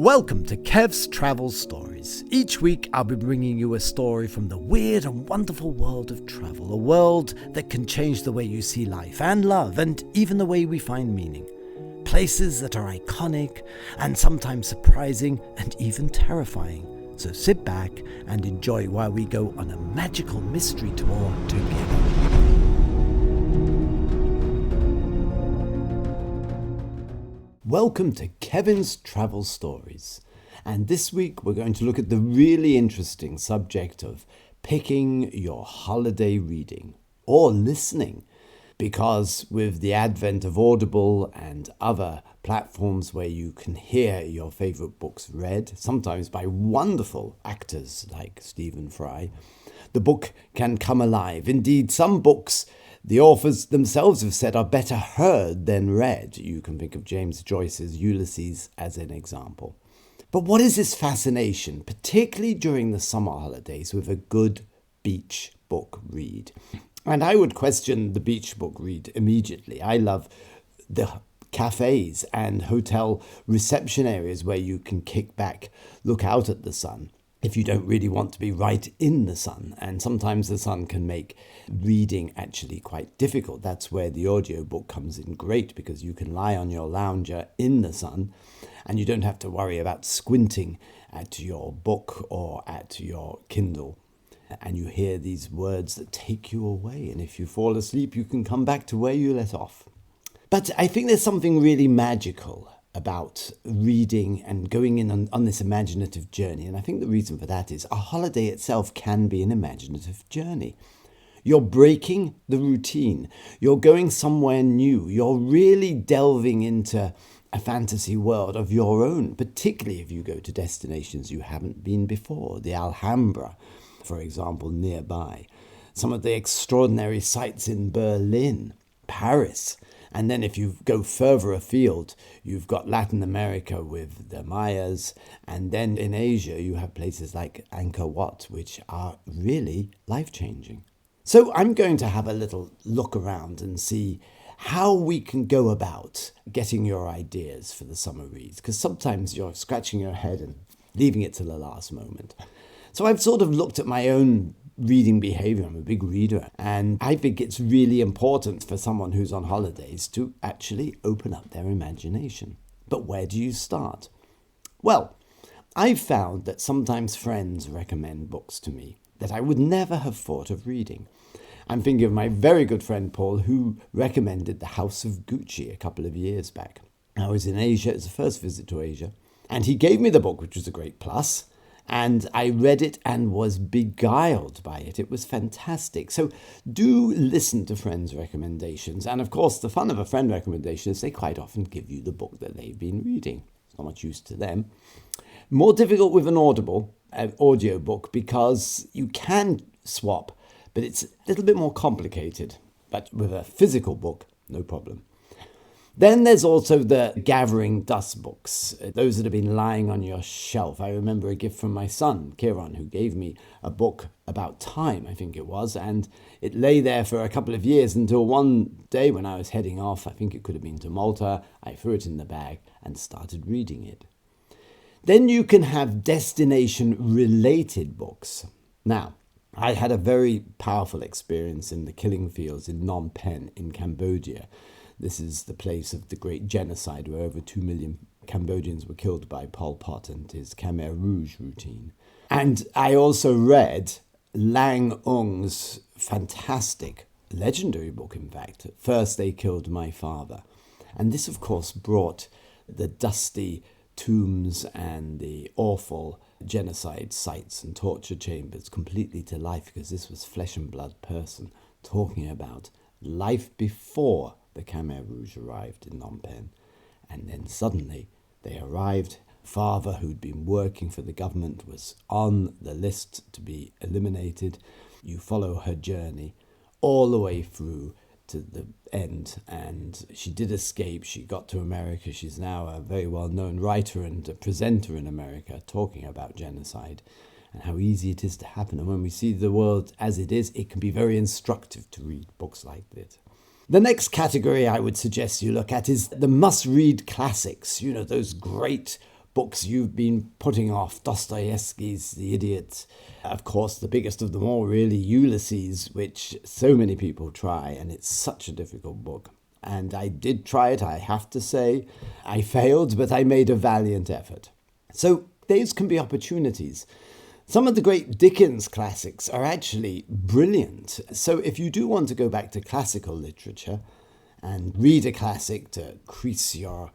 Welcome to Kev's Travel Stories. Each week I'll be bringing you a story from the weird and wonderful world of travel, a world that can change the way you see life and love and even the way we find meaning. Places that are iconic and sometimes surprising and even terrifying. So sit back and enjoy while we go on a magical mystery tour together. Welcome to Kevin's Travel Stories, and this week we're going to look at the really interesting subject of picking your holiday reading or listening, because with the advent of Audible and other platforms where you can hear your favourite books read, sometimes by wonderful actors like Stephen Fry, the book can come alive. Indeed, some books the authors themselves have said are better heard than read. You can think of James Joyce's Ulysses as an example. But what is this fascination, particularly during the summer holidays, with a good beach book read? And I would question the beach book read immediately. I love the cafes and hotel reception areas where you can kick back, look out at the sun, if you don't really want to be right in the sun. And sometimes the sun can make reading actually quite difficult. That's where the audiobook comes in great, because you can lie on your lounger in the sun and you don't have to worry about squinting at your book or at your Kindle. And you hear these words that take you away. And if you fall asleep, you can come back to where you let off. But I think there's something really magical about reading and going in on this imaginative journey. And I think the reason for that is a holiday itself can be an imaginative journey. You're breaking the routine. You're going somewhere new. You're really delving into a fantasy world of your own, particularly if you go to destinations you haven't been before. The Alhambra, for example, nearby. Some of the extraordinary sights in Berlin, Paris. And then if you go further afield, you've got Latin America with the Mayas. And then in Asia, you have places like Angkor Wat, which are really life-changing. So I'm going to have a little look around and see how we can go about getting your ideas for the summer reads. Because sometimes you're scratching your head and leaving it to the last moment. So I've sort of looked at my own reading behavior. I'm a big reader, and I think it's really important for someone who's on holidays to actually open up their imagination. But where do you start? Well, I've found that sometimes friends recommend books to me that I would never have thought of reading. I'm thinking of my very good friend Paul, who recommended The House of Gucci a couple of years back. I was in Asia, it was the first visit to Asia, and he gave me the book, which was a great plus. And I read it and was beguiled by it. It was fantastic. So do listen to friends' recommendations. And of course, the fun of a friend recommendation is they quite often give you the book that they've been reading. It's not much use to them. More difficult with an audio book, because you can swap, but it's a little bit more complicated. But with a physical book, no problem. Then there's also the gathering dust books, those that have been lying on your shelf. I remember a gift from my son, Kieran, who gave me a book about time, I think it was, and it lay there for a couple of years until one day when I was heading off, I think it could have been to Malta, I threw it in the bag and started reading it. Then you can have destination-related books. Now, I had a very powerful experience in the killing fields in Phnom Penh in Cambodia. This is the place of the great genocide where over 2 million Cambodians were killed by Pol Pot and his Khmer Rouge routine. And I also read Lang Ung's fantastic, legendary book, in fact, First They Killed My Father. And this, of course, brought the dusty tombs and the awful genocide sites and torture chambers completely to life, because this was flesh and blood person talking about life before the Khmer Rouge arrived in Phnom Penh. And then suddenly they arrived. Father, who'd been working for the government, was on the list to be eliminated. You follow her journey all the way through to the end. And she did escape. She got to America. She's now a very well-known writer and a presenter in America talking about genocide and how easy it is to happen. And when we see the world as it is, it can be very instructive to read books like this. The next category I would suggest you look at is the must-read classics, those great books you've been putting off. Dostoevsky's The Idiot. Of course, the biggest of them all, really, Ulysses, which so many people try, and it's such a difficult book. And I did try it, I have to say. I failed, but I made a valiant effort. So these can be opportunities. Some of the great Dickens classics are actually brilliant. So if you do want to go back to classical literature and read a classic to increase your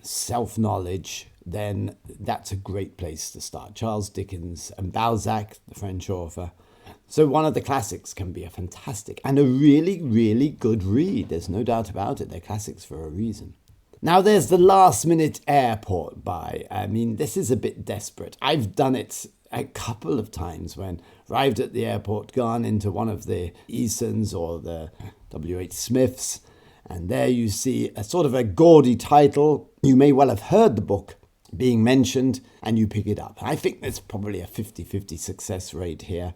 self-knowledge, then that's a great place to start. Charles Dickens and Balzac, the French author. So one of the classics can be a fantastic and a really, really good read. There's no doubt about it. They're classics for a reason. Now there's the last minute airport buy. I mean, this is a bit desperate. I've done it a couple of times when arrived at the airport, gone into one of the Easons or the W.H. Smiths, and there you see a sort of a gaudy title. You may well have heard the book being mentioned, and you pick it up. I think there's probably a 50-50 success rate here.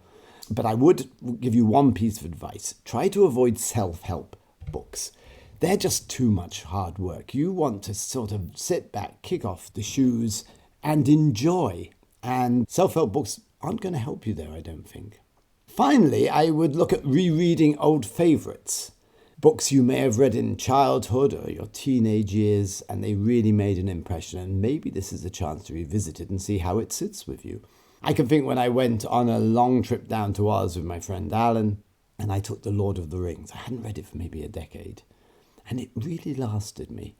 But I would give you one piece of advice. Try to avoid self-help books. They're just too much hard work. You want to sort of sit back, kick off the shoes, and enjoy. And self-help books aren't going to help you there, I don't think. Finally, I would look at rereading old favourites. Books you may have read in childhood or your teenage years, and they really made an impression. And maybe this is a chance to revisit it and see how it sits with you. I can think when I went on a long trip down to Oz with my friend Alan, and I took The Lord of the Rings. I hadn't read it for maybe a decade. And it really lasted me.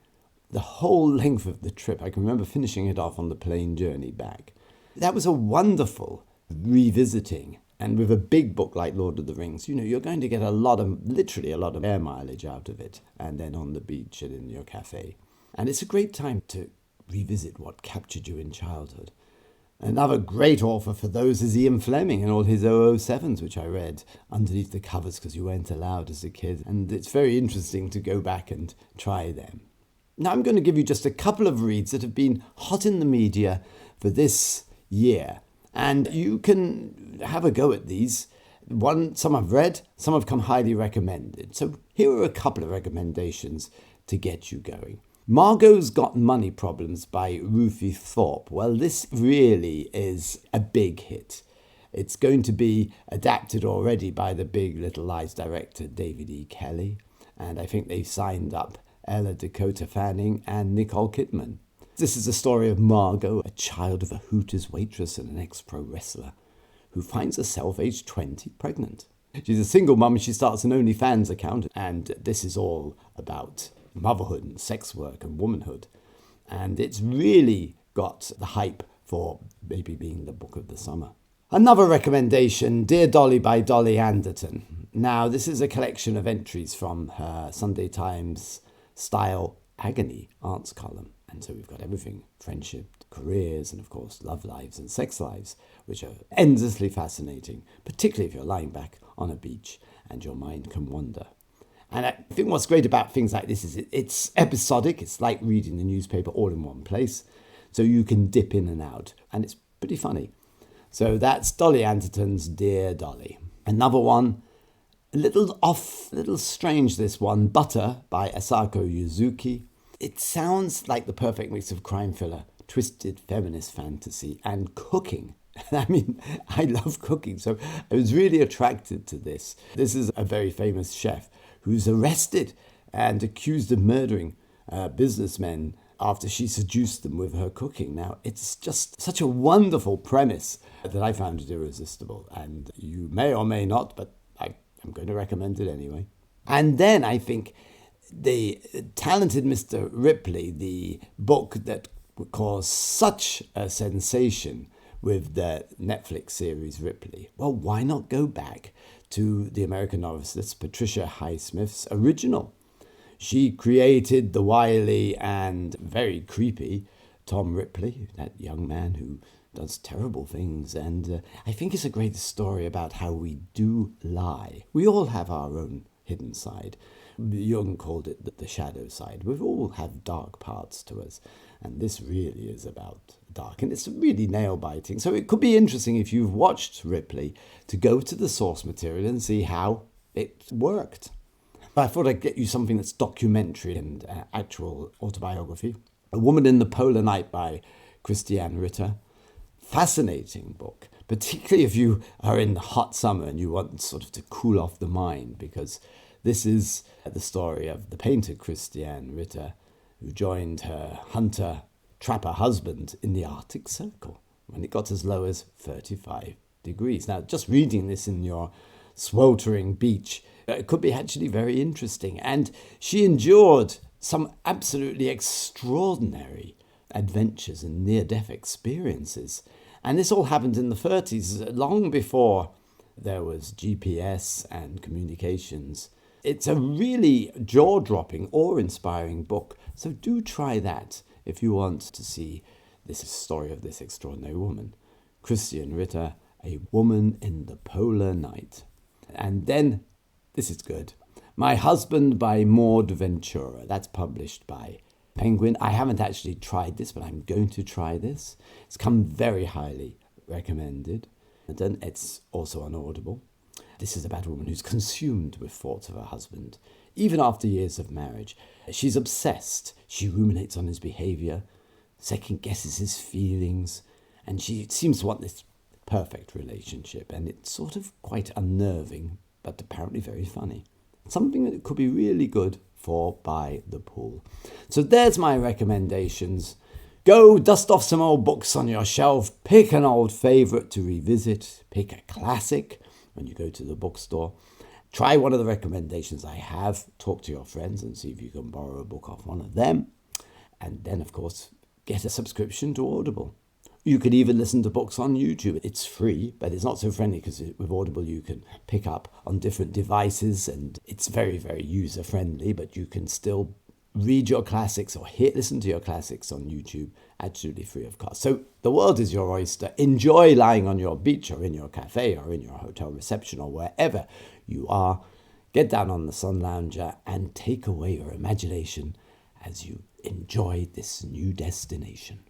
The whole length of the trip, I can remember finishing it off on the plane journey back. That was a wonderful revisiting. And with a big book like Lord of the Rings, you're going to get literally a lot of air mileage out of it. And then on the beach and in your cafe. And it's a great time to revisit what captured you in childhood. Another great author for those is Ian Fleming and all his 007s, which I read underneath the covers because you weren't allowed as a kid. And it's very interesting to go back and try them. Now I'm going to give you just a couple of reads that have been hot in the media for this year. And you can have a go at these. Some I've read, some have come highly recommended. So here are a couple of recommendations to get you going. Margot's Got Money Problems by Ruthie Thorpe. Well, this really is a big hit. It's going to be adapted already by the Big Little Lies director David E. Kelley. And I think they've signed up Ella Dakota Fanning and Nicole Kidman. This is the story of Margot, a child of a Hooters waitress and an ex-pro wrestler, who finds herself aged 20 pregnant. She's a single mum and she starts an OnlyFans account. And this is all about motherhood and sex work and womanhood. And it's really got the hype for maybe being the book of the summer. Another recommendation, Dear Dolly by Dolly Anderton. Now, this is a collection of entries from her Sunday Times style Agony Arts column. And so we've got everything, friendship, careers, and of course love lives and sex lives, which are endlessly fascinating, particularly if you're lying back on a beach and your mind can wander. And I think what's great about things like this is it's episodic. It's like reading the newspaper all in one place. So you can dip in and out. And it's pretty funny. So that's Dolly Anderton's Dear Dolly. Another one, a little strange this one, Butter by Asako Yuzuki. It sounds like the perfect mix of crime thriller, twisted feminist fantasy, and cooking. I mean, I love cooking, so I was really attracted to this. This is a very famous chef who's arrested and accused of murdering businessmen after she seduced them with her cooking. Now, it's just such a wonderful premise that I found it irresistible. And you may or may not, but I'm going to recommend it anyway. And then I think the Talented Mr. Ripley, the book that caused such a sensation with the Netflix series Ripley. Well, why not go back to the American novelist Patricia Highsmith's original? She created the wily and very creepy Tom Ripley, that young man who does terrible things. And I think it's a great story about how we do lie. We all have our own hidden side. Jung called it the shadow side. We all have dark parts to us. And this really is about dark. And it's really nail-biting. So it could be interesting if you've watched Ripley to go to the source material and see how it worked. But I thought I'd get you something that's documentary and actual autobiography. A Woman in the Polar Night by Christiane Ritter. Fascinating book, particularly if you are in the hot summer and you want sort of to cool off the mind, because this is the story of the painter Christiane Ritter, who joined her hunter-trapper husband in the Arctic Circle when it got as low as 35 degrees. Now, just reading this in your sweltering beach, it could be actually very interesting. And she endured some absolutely extraordinary adventures and near-death experiences. And this all happened in the 30s, long before there was GPS and communications. It's a really jaw-dropping, awe-inspiring book. So do try that if you want to see this story of this extraordinary woman. Christiane Ritter, A Woman in the Polar Night. And then, this is good, My Husband by Maud Ventura. That's published by Penguin. I haven't actually tried this, but I'm going to try this. It's come very highly recommended. And it's also on Audible. This is about a woman who's consumed with thoughts of her husband, even after years of marriage. She's obsessed. She ruminates on his behavior, second guesses his feelings, and she seems to want this perfect relationship. And it's sort of quite unnerving, but apparently very funny. Something that could be really good for by the pool. So there's my recommendations. Go dust off some old books on your shelf, pick an old favourite to revisit, pick a classic when you go to the bookstore. Try one of the recommendations I have, talk to your friends and see if you can borrow a book off one of them. And then, of course, get a subscription to Audible. You could even listen to books on YouTube. It's free, but it's not so friendly because with Audible you can pick up on different devices and it's very, very user-friendly, but you can still read your classics or listen to your classics on YouTube absolutely free of cost. So the world is your oyster. Enjoy lying on your beach or in your cafe or in your hotel reception or wherever you are. Get down on the sun lounger and take away your imagination as you enjoy this new destination.